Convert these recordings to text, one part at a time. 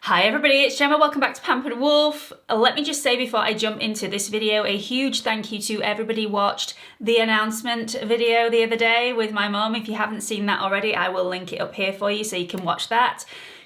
Hi everybody, it's Gemma. Welcome back to Pampered Wolf. Let me just say before I jump into this video, a huge thank you to everybody who watched the announcement video the other day with my mum. If you haven't seen that already, I will link it up here for you so you can watch that.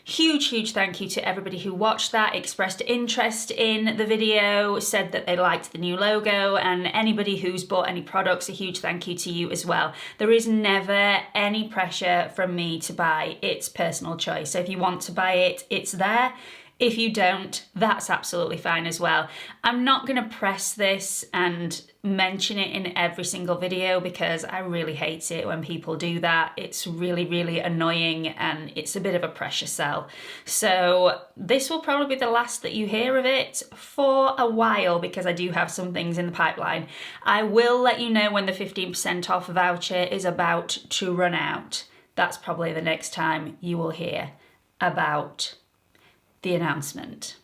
Huge thank you to everybody who watched that, expressed interest in the video, said that they liked the new logo, and anybody who's bought any products, a huge thank you to you as well. There is never any pressure from me to buy. It's personal choice. So if you want to buy it, it's there. If you don't, that's absolutely fine as well. I'm not going to press this and mention it in every single video because I really hate it when people do that. It's really annoying and it's a bit of a pressure sell. So this will probably be the last that you hear of it for a while because I do have some things in the pipeline. I will let you know when the 15% off voucher is about to run out. That's probably the next time you will hear about the announcement.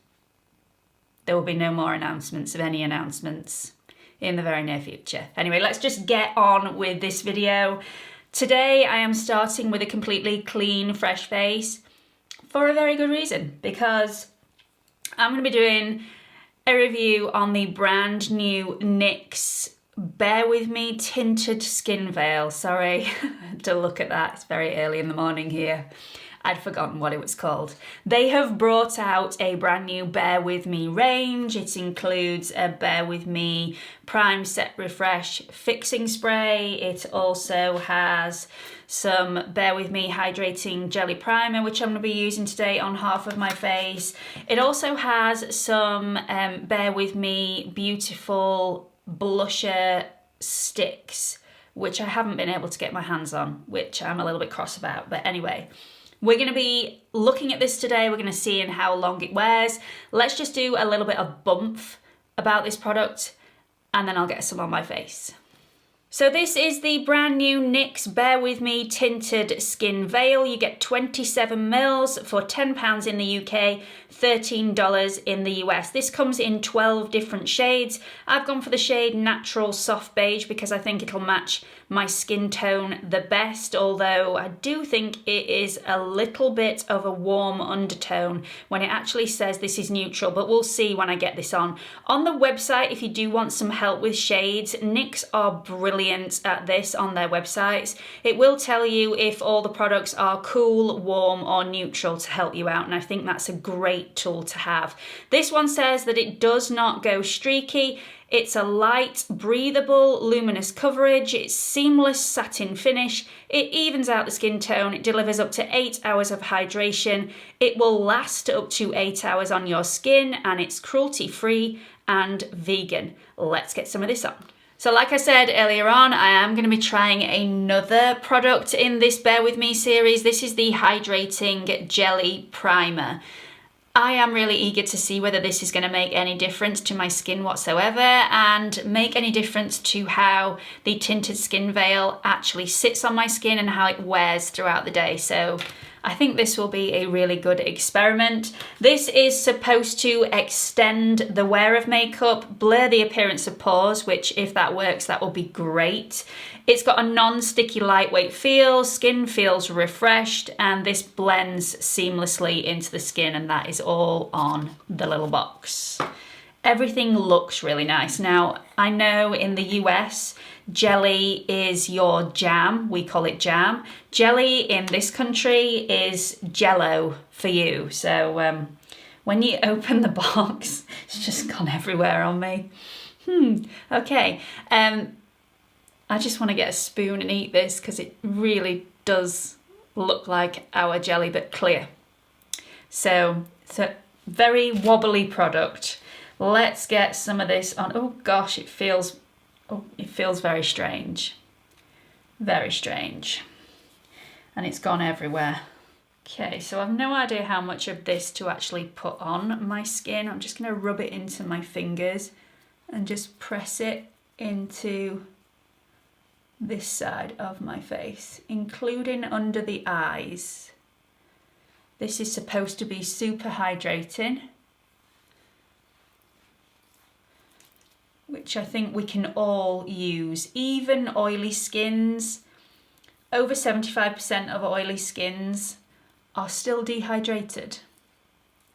There will be no more announcements of any announcements in the very near future. Anyway, let's just get on with this video. Today I am starting with a completely clean, fresh face for a very good reason, because I'm going to be doing a review on the brand new NYX Bear With Me Tinted Skin Veil. Sorry to look at that, it's very early in the morning here. I'd forgotten what it was called. They have brought out a brand new Bear With Me range. It includes a Bear With Me Prime Set Refresh Fixing Spray. It also has some Bear With Me Hydrating Jelly Primer, which I'm going to be using today on half of my face. It also has some Bear With Me Beautiful Blusher Sticks, which I haven't been able to get my hands on, which I'm a little bit cross about. But anyway, we're going to be looking at this today. We're going to see in how long it wears. Let's just do a little bit of bump about this product and then I'll get some on my face. So this is the brand new NYX Bear With Me Tinted Skin Veil. You get 27 mils for £10 in the UK, $13 in the US. This comes in 12 different shades. I've gone for the shade Natural Soft Beige because I think it'll match my skin tone the best, although I do think it is a little bit of a warm undertone when it actually says this is neutral, but we'll see when I get this on. On the website, if you do want some help with shades, NYX are brilliant at this on their websites. It will tell you if all the products are cool, warm or neutral to help you out, and I think that's a great tool to have. This one says that it does not go streaky. It's a light, breathable, luminous coverage. It's seamless satin finish. It evens out the skin tone. It delivers up to 8 hours of hydration. It will last up to 8 hours on your skin, and it's cruelty-free and vegan. Let's get some of this on. So like I said earlier on, I am going to be trying another product in this Bear With Me series. This is the Hydrating Jelly Primer. I am really eager to see whether this is going to make any difference to my skin whatsoever and make any difference to how the Tinted Skin Veil actually sits on my skin and how it wears throughout the day. So I think this will be a really good experiment. This is supposed to extend the wear of makeup, blur the appearance of pores, which if that works, that will be great. It's got a non-sticky lightweight feel, skin feels refreshed, and this blends seamlessly into the skin, and that is all on the little box. Everything looks really nice. Now, I know in the US, jelly is your jam. We call it jam. Jelly in this country is jello for you. So when you open the box, it's just gone everywhere on me. Okay. I just want to get a spoon and eat this because it really does look like our jelly, but clear. So it's a very wobbly product. Let's get some of this on. Oh gosh, it feels very strange. Very strange. And it's gone everywhere. Okay, so I've no idea how much of this to actually put on my skin. I'm just going to rub it into my fingers and just press it into this side of my face, including under the eyes. This is supposed to be super hydrating, which I think we can all use, even oily skins. Over 75% of oily skins are still dehydrated.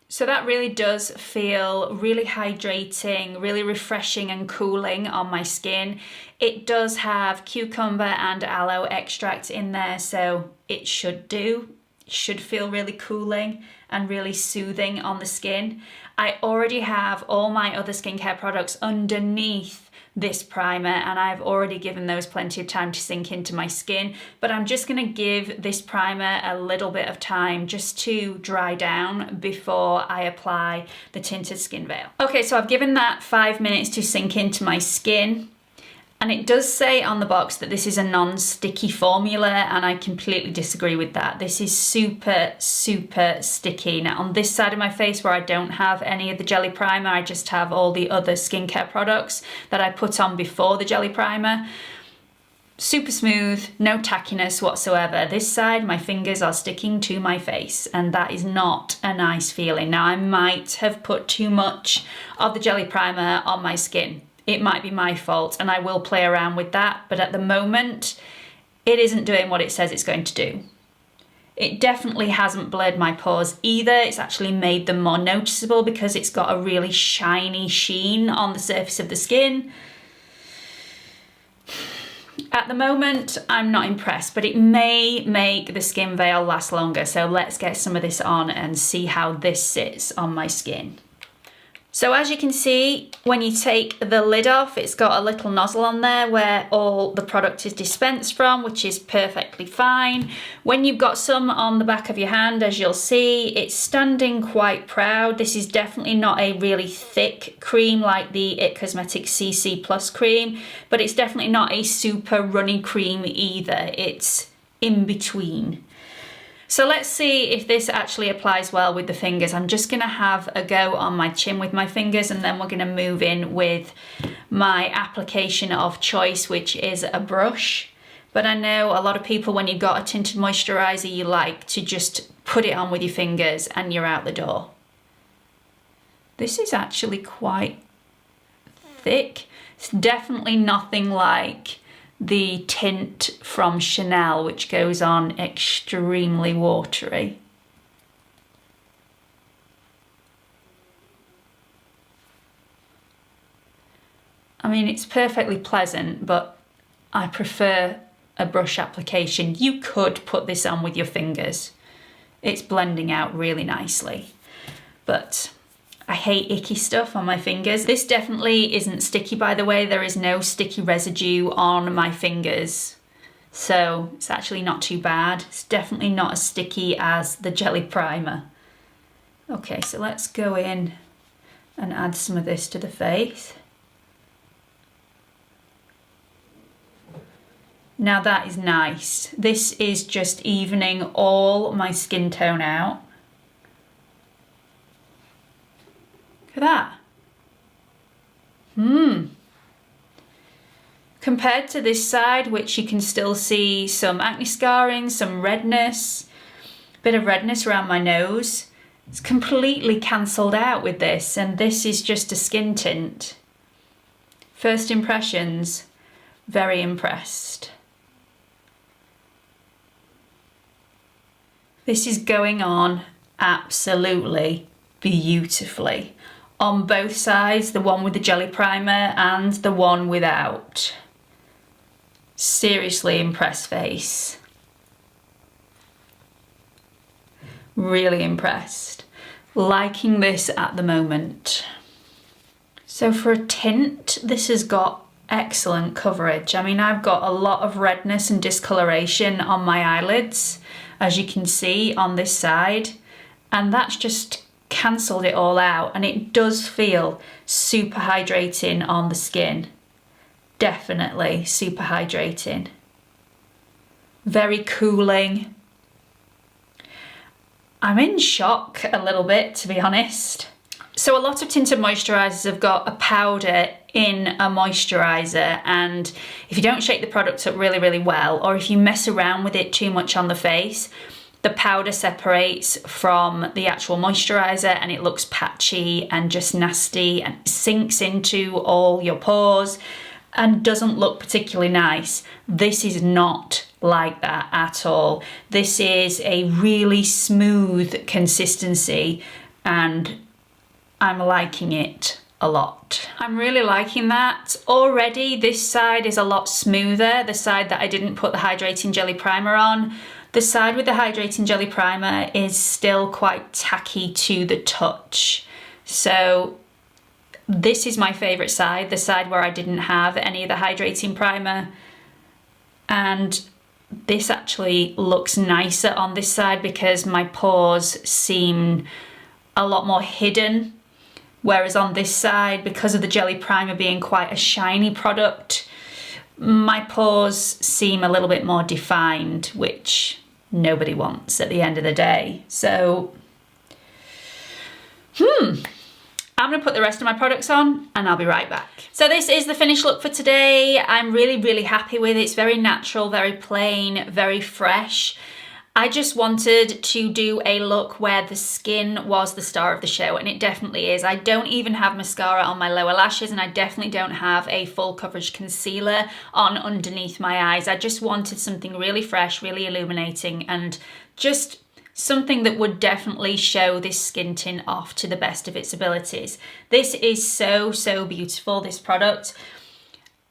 So that really does feel really hydrating, really refreshing and cooling on my skin. It does have cucumber and aloe extract in there, so it should do. It should feel really cooling and really soothing on the skin. I already have all my other skincare products underneath this primer, and I've already given those plenty of time to sink into my skin, but I'm just going to give this primer a little bit of time just to dry down before I apply the Tinted Skin Veil. Okay, so I've given that 5 minutes to sink into my skin. And it does say on the box that this is a non-sticky formula, and I completely disagree with that. This is super, super sticky. Now on this side of my face where I don't have any of the jelly primer, I just have all the other skincare products that I put on before the jelly primer. Super smooth, no tackiness whatsoever. This side, my fingers are sticking to my face, and that is not a nice feeling. Now I might have put too much of the jelly primer on my skin. It might be my fault, and I will play around with that, but at the moment, it isn't doing what it says it's going to do. It definitely hasn't blurred my pores either. It's actually made them more noticeable because it's got a really shiny sheen on the surface of the skin. At the moment, I'm not impressed, but it may make the skin veil last longer. So let's get some of this on and see how this sits on my skin. So as you can see, when you take the lid off, it's got a little nozzle on there where all the product is dispensed from, which is perfectly fine. When you've got some on the back of your hand, as you'll see, it's standing quite proud. This is definitely not a really thick cream like the IT Cosmetics CC Plus cream, but it's definitely not a super runny cream either. It's in between. So let's see if this actually applies well with the fingers. I'm just gonna have a go on my chin with my fingers, and then we're gonna move in with my application of choice, which is a brush. But I know a lot of people, when you've got a tinted moisturizer, you like to just put it on with your fingers and you're out the door. This is actually quite thick. It's definitely nothing like the tint from Chanel, which goes on extremely watery. I mean, it's perfectly pleasant, but I prefer a brush application. You could put this on with your fingers. It's blending out really nicely, but I hate icky stuff on my fingers. This definitely isn't sticky, by the way. There is no sticky residue on my fingers. So it's actually not too bad. It's definitely not as sticky as the jelly primer. Okay, so let's go in and add some of this to the face. Now that is nice. This is just evening all my skin tone out. Look at that. Compared to this side, which you can still see some acne scarring, some redness, a bit of redness around my nose, it's completely cancelled out with this, and this is just a skin tint. First impressions, very impressed. This is going on absolutely beautifully. On both sides, the one with the jelly primer and the one without. Seriously impressed face. Really impressed. Liking this at the moment. So for a tint, this has got excellent coverage. I mean, I've got a lot of redness and discoloration on my eyelids, as you can see on this side, and that's just cancelled it all out, and it does feel super hydrating on the skin. Definitely super hydrating. Very cooling. I'm in shock a little bit, to be honest. So a lot of tinted moisturisers have got a powder in a moisturiser, and if you don't shake the product up really, really well, or if you mess around with it too much on the face, the powder separates from the actual moisturiser and it looks patchy and just nasty and sinks into all your pores and doesn't look particularly nice. This is not like that at all. This is a really smooth consistency, and I'm liking it a lot. I'm really liking that. Already this side is a lot smoother, the side that I didn't put the hydrating jelly primer on. The side with the hydrating jelly primer is still quite tacky to the touch. So this is my favourite side, the side where I didn't have any of the hydrating primer. And this actually looks nicer on this side because my pores seem a lot more hidden. Whereas on this side, because of the jelly primer being quite a shiny product, my pores seem a little bit more defined, which nobody wants at the end of the day. So, I'm gonna put the rest of my products on and I'll be right back. So this is the finished look for today. I'm really, really happy with it. It's very natural, very plain, very fresh. I just wanted to do a look where the skin was the star of the show, and it definitely is. I don't even have mascara on my lower lashes, and I definitely don't have a full coverage concealer on underneath my eyes. I just wanted something really fresh, really illuminating, and just something that would definitely show this skin tint off to the best of its abilities. This is so, so beautiful, this product.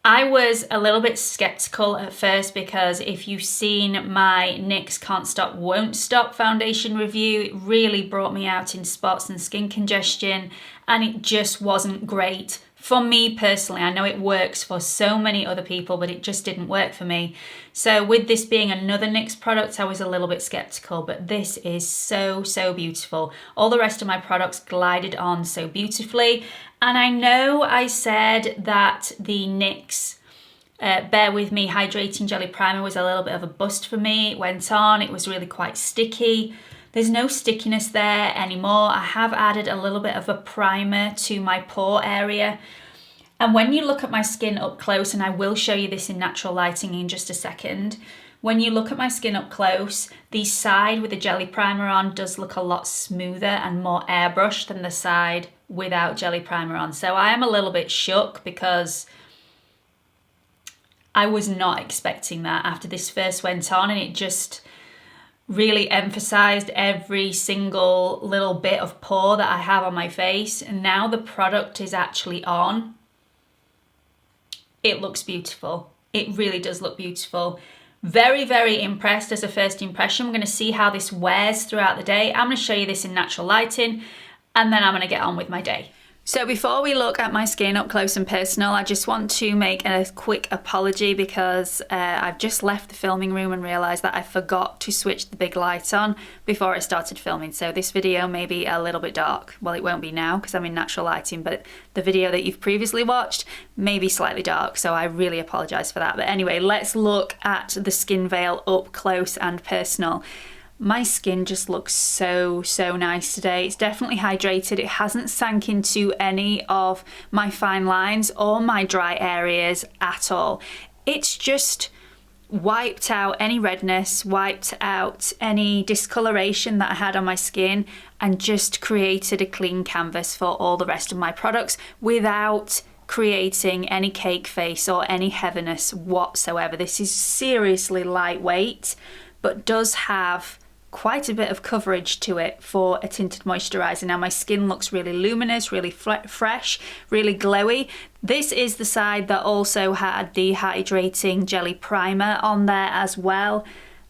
I was a little bit skeptical at first because if you've seen my NYX Can't Stop Won't Stop foundation review, it really brought me out in spots and skin congestion, and it just wasn't great for me personally. I know it works for so many other people, but it just didn't work for me. So with this being another NYX product, I was a little bit skeptical, but this is so, so beautiful. All the rest of my products glided on so beautifully. And I know I said that the NYX Bear With Me Hydrating Jelly Primer was a little bit of a bust for me. It went on, it was really quite sticky. There's no stickiness there anymore. I have added a little bit of a primer to my pore area. And when you look at my skin up close, and I will show you this in natural lighting in just a second, when you look at my skin up close, the side with the jelly primer on does look a lot smoother and more airbrushed than the side without jelly primer on. So I am a little bit shook because I was not expecting that after this first went on, and it just really emphasized every single little bit of pore that I have on my face. And now the product is actually on. It looks beautiful. It really does look beautiful. Very, very impressed as a first impression. We're going to see how this wears throughout the day. I'm going to show you this in natural lighting, and then I'm going to get on with my day. So before we look at my skin up close and personal, I just want to make a quick apology because I've just left the filming room and realised that I forgot to switch the big light on before I started filming. So this video may be a little bit dark. Well, it won't be now because I'm in natural lighting, but the video that you've previously watched may be slightly dark, so I really apologise for that. But anyway, let's look at the Skin Veil up close and personal. My skin just looks so, so nice today. It's definitely hydrated. It hasn't sank into any of my fine lines or my dry areas at all. It's just wiped out any redness, wiped out any discoloration that I had on my skin, and just created a clean canvas for all the rest of my products without creating any cake face or any heaviness whatsoever. This is seriously lightweight, but does have quite a bit of coverage to it for a tinted moisturizer. Now my skin looks really luminous, really fresh, really glowy. This is the side that also had the hydrating jelly primer on there as well,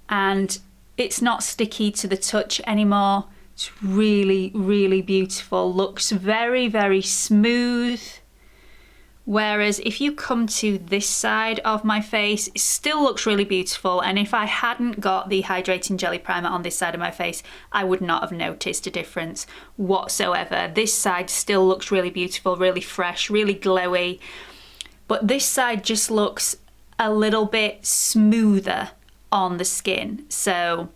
and it's not sticky to the touch anymore. It's really, really beautiful. Looks very, very smooth. Whereas if you come to this side of my face, it still looks really beautiful. And if I hadn't got the hydrating jelly primer on this side of my face, I would not have noticed a difference whatsoever. This side still looks really beautiful, really fresh, really glowy. But this side just looks a little bit smoother on the skin. So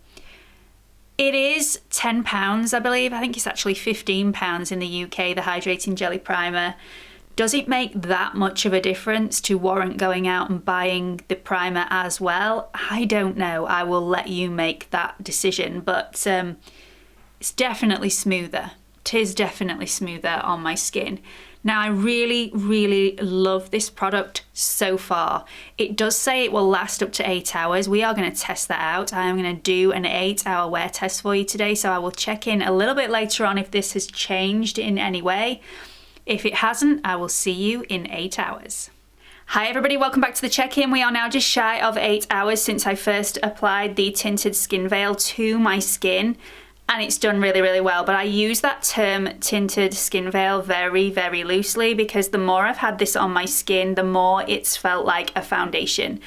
it is £10, I believe. I think it's actually £15 in the UK, the hydrating jelly primer. Does it make that much of a difference to warrant going out and buying the primer as well? I don't know. I will let you make that decision, but it's definitely smoother. It is definitely smoother on my skin. Now, I really love this product so far. It does say it will last up to 8 hours. We are going to test that out. I am going to do an 8-hour wear test for you today, so I will check in a little bit later on if this has changed in any way. If it hasn't, I will see you in 8 hours. Hi everybody, welcome back to the check-in. We are now just shy of 8 hours since I first applied the Tinted Skin Veil to my skin. And it's done really well, but I use that term tinted skin veil very loosely because the more I've had this on my skin, the more it's felt like a foundation.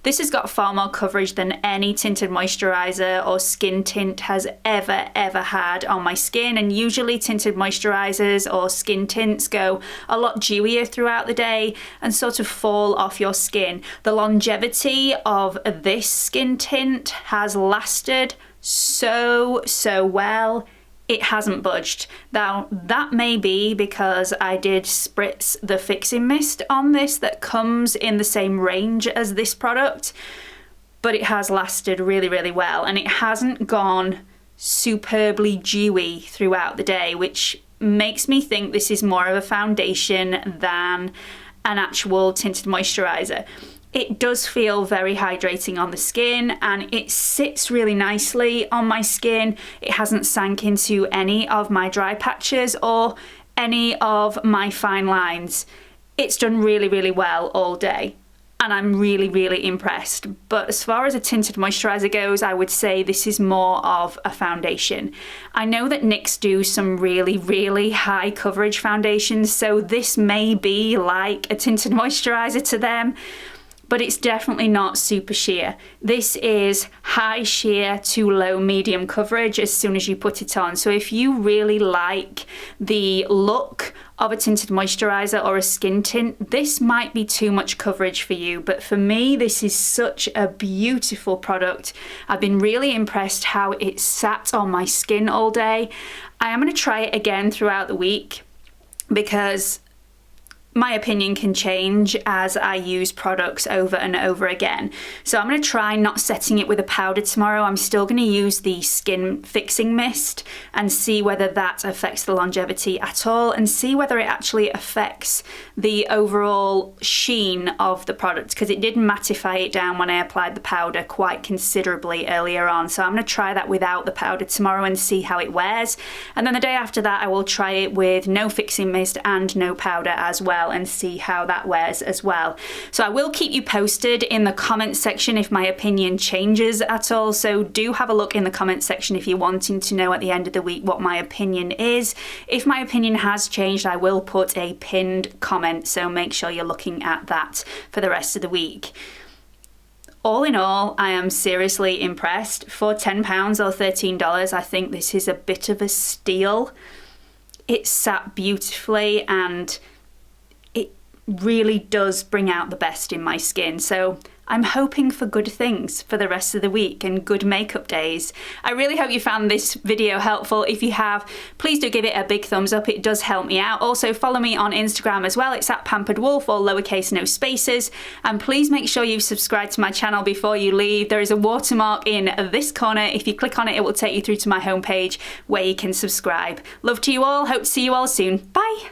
This has got far more coverage than any tinted moisturizer or skin tint has ever had on my skin, and usually tinted moisturizers or skin tints go a lot dewier throughout the day and sort of fall off your skin. The longevity of this skin tint has lasted so well. It hasn't budged. Now, that may be because I did spritz the fixing mist on this that comes in the same range as this product, but it has lasted really well, and it hasn't gone superbly dewy throughout the day, which makes me think this is more of a foundation than an actual tinted moisturizer. It does feel very hydrating on the skin, and it sits really nicely on my skin. It hasn't sank into any of my dry patches or any of my fine lines. It's done really well all day, and I'm really impressed. But as far as a tinted moisturizer goes, I would say this is more of a foundation. I know that NYX do some really high coverage foundations, so this may be like a tinted moisturizer to them, but it's definitely not super sheer. This is high sheer to low medium coverage as soon as you put it on. So if you really like the look of a tinted moisturizer or a skin tint, this might be too much coverage for you. But for me, this is such a beautiful product. I've been really impressed how it sat on my skin all day. I am gonna try it again throughout the week because my opinion can change as I use products over and over again. So I'm going to try not setting it with a powder tomorrow. I'm still going to use the skin fixing mist and see whether that affects the longevity at all, and see whether it actually affects the overall sheen of the product, because it did mattify it down when I applied the powder quite considerably earlier on. So I'm going to try that without the powder tomorrow and see how it wears. And then the day after that, I will try it with no fixing mist and no powder as well, and see how that wears as well. So I will keep you posted in the comment section if my opinion changes at all. So do have a look in the comment section if you're wanting to know at the end of the week what my opinion is. If my opinion has changed, I will put a pinned comment, so make sure you're looking at that for the rest of the week. All in all, I am seriously impressed. For £10 or $13, I think this is a bit of a steal. It sat beautifully, and really does bring out the best in my skin. So I'm hoping for good things for the rest of the week and good makeup days. I really hope you found this video helpful. If you have, please do give it a big thumbs up. It does help me out. Also follow me on Instagram as well. It's at Pampered Wolf, or lowercase no spaces. And please make sure you subscribe to my channel before you leave. There is a watermark in this corner. If you click on it, it will take you through to my homepage where you can subscribe. Love to you all. Hope to see you all soon. Bye.